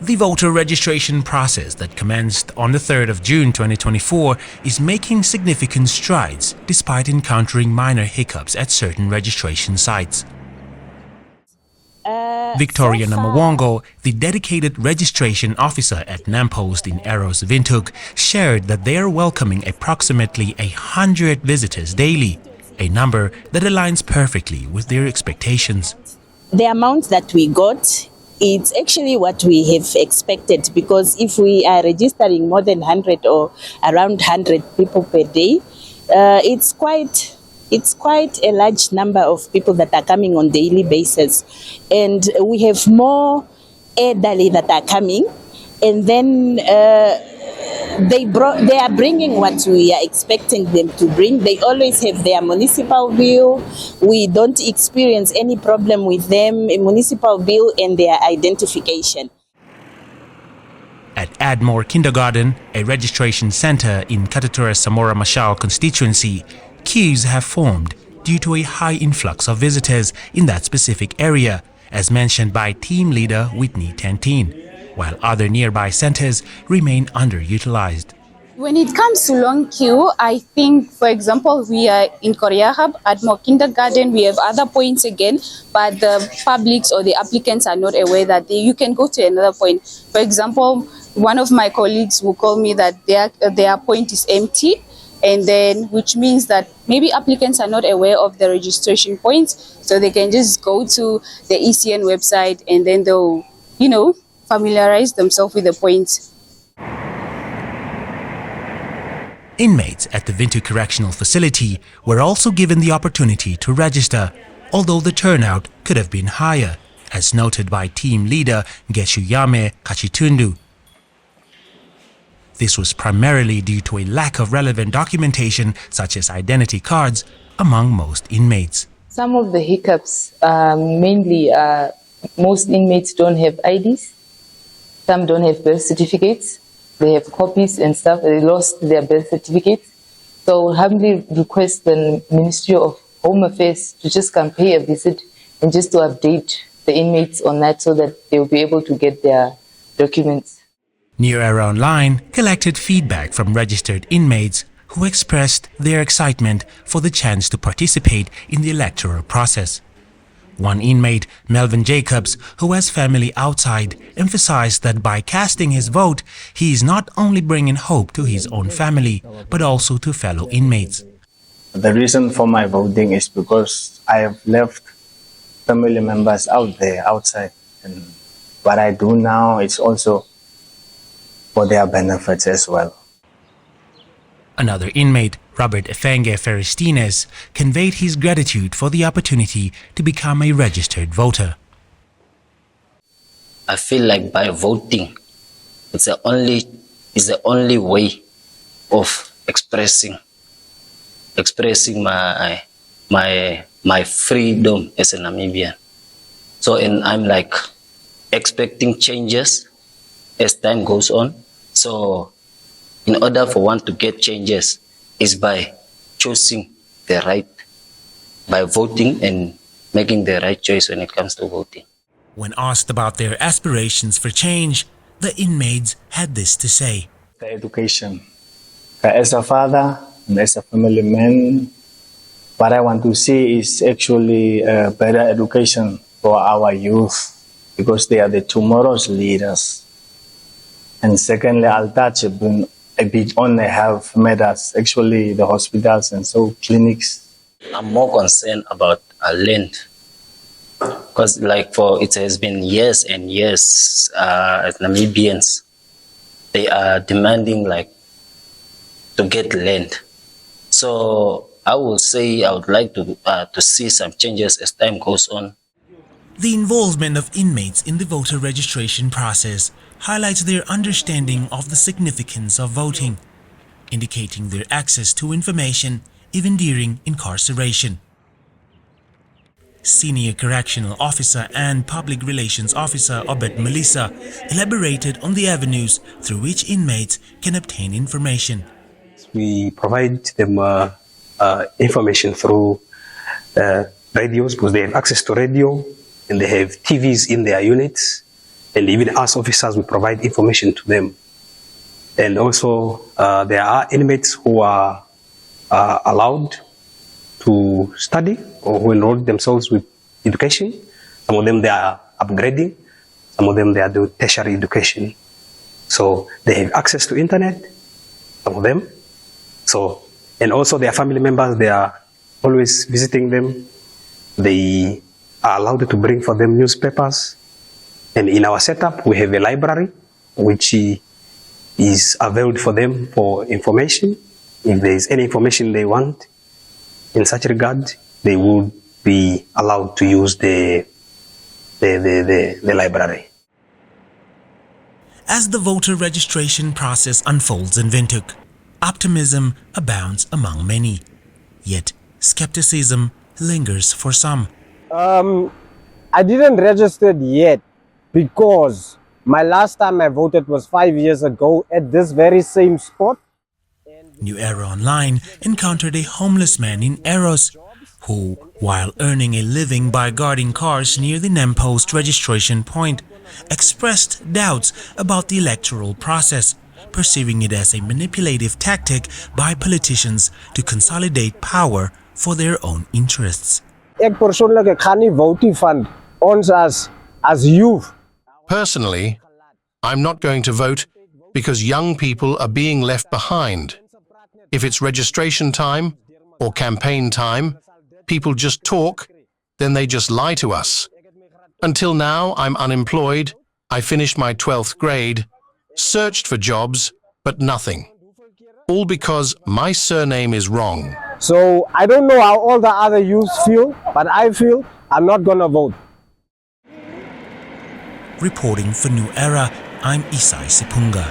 The voter registration process that commenced on the 3rd of June 2024 is making significant strides despite encountering minor hiccups at certain registration sites. Victoria Namawongo, the dedicated registration officer at NamPost in Eros Windhoek, shared that they are welcoming approximately 100 visitors daily, a number that aligns perfectly with their expectations. The amount that we got, it's actually what we have expected, because if we are registering more than 100 or around 100 people per day, it's quite a large number of people that are coming on daily basis. And we have more elderly that are coming, and then they are bringing what we are expecting them to bring. They always have their municipal bill. We don't experience any problem with them, a municipal bill and their identification. At Admore Kindergarten, a registration center in Katutura Samora Machel constituency, queues have formed due to a high influx of visitors in that specific area, as mentioned by team leader Whitney Tantin, while other nearby centers remain underutilized. When it comes to long queue, I think, for example, we are in Korea Hub, Admore Kindergarten, we have other points again, but the publics or the applicants are not aware that you can go to another point. For example, one of my colleagues will call me that their point is empty, and then which means that maybe applicants are not aware of the registration points, so they can just go to the ECN website and then they'll, familiarize themselves with the points. Inmates at the Windhoek Correctional Facility were also given the opportunity to register, although the turnout could have been higher, as noted by team leader Geshuyame Kachitundu. This was primarily due to a lack of relevant documentation such as identity cards among most inmates. Some of the hiccups mainly most inmates don't have IDs, some don't have birth certificates, they have copies and stuff, they lost their birth certificates. So humbly request the Ministry of Home Affairs to just come pay a visit and just to update the inmates on that so that they'll be able to get their documents. New Era Online collected feedback from registered inmates who expressed their excitement for the chance to participate in the electoral process. One inmate, Melvin Jacobs, who has family outside, emphasized that by casting his vote, he is not only bringing hope to his own family, but also to fellow inmates. The reason for my voting is because I have left family members out there, outside. And what I do now is also for their benefits as well. Another inmate, Robert Efenge Ferestines, conveyed his gratitude for the opportunity to become a registered voter. I feel like by voting, it's the only way of expressing my freedom as a Namibian. So, and I'm like expecting changes as time goes on. So, in order for one to get changes is by choosing the right, by voting and making the right choice when it comes to voting. When asked about their aspirations for change, the inmates had this to say. The education. As a father and as a family man, what I want to see is actually better education for our youth, because they are the tomorrow's leaders. And secondly, I'll touch a bit on the health matters, actually the hospitals and so clinics. I'm more concerned about land, because it has been years and years as Namibians, they are demanding to get land. So I would say I would like to see some changes as time goes on. The involvement of inmates in the voter registration process highlights their understanding of the significance of voting, indicating their access to information even during incarceration. Senior Correctional Officer and Public Relations Officer Obed Melissa elaborated on the avenues through which inmates can obtain information. We provide them information through radios, because they have access to radio and they have TVs in their units. And even as officers, we provide information to them. And also, there are inmates who are allowed to study or who enroll themselves with education. Some of them, they are upgrading. Some of them, they are doing tertiary education. So they have access to internet, some of them. So, and also their family members, they are always visiting them. They are allowed to bring for them newspapers. And in our setup, we have a library, which is availed for them for information. If there is any information they want in such regard, they would be allowed to use the library. As the voter registration process unfolds in Windhoek, optimism abounds among many. Yet, skepticism lingers for some. I didn't register yet because my last time I voted was 5 years ago at this very same spot. New Era Online encountered a homeless man in Eros who, while earning a living by guarding cars near the NemPost registration point, expressed doubts about the electoral process, perceiving it as a manipulative tactic by politicians to consolidate power for their own interests. Ek persoonlik ek gaan nie vote van ons as youth. Personally, I'm not going to vote because young people are being left behind. If it's registration time or campaign time, people just talk, then they just lie to us. Until now, I'm unemployed, I finished my 12th grade, searched for jobs, but nothing. All because my surname is wrong. So I don't know how all the other youths feel, but I feel I'm not gonna vote. Reporting for New Era, I'm Isai Sipunga.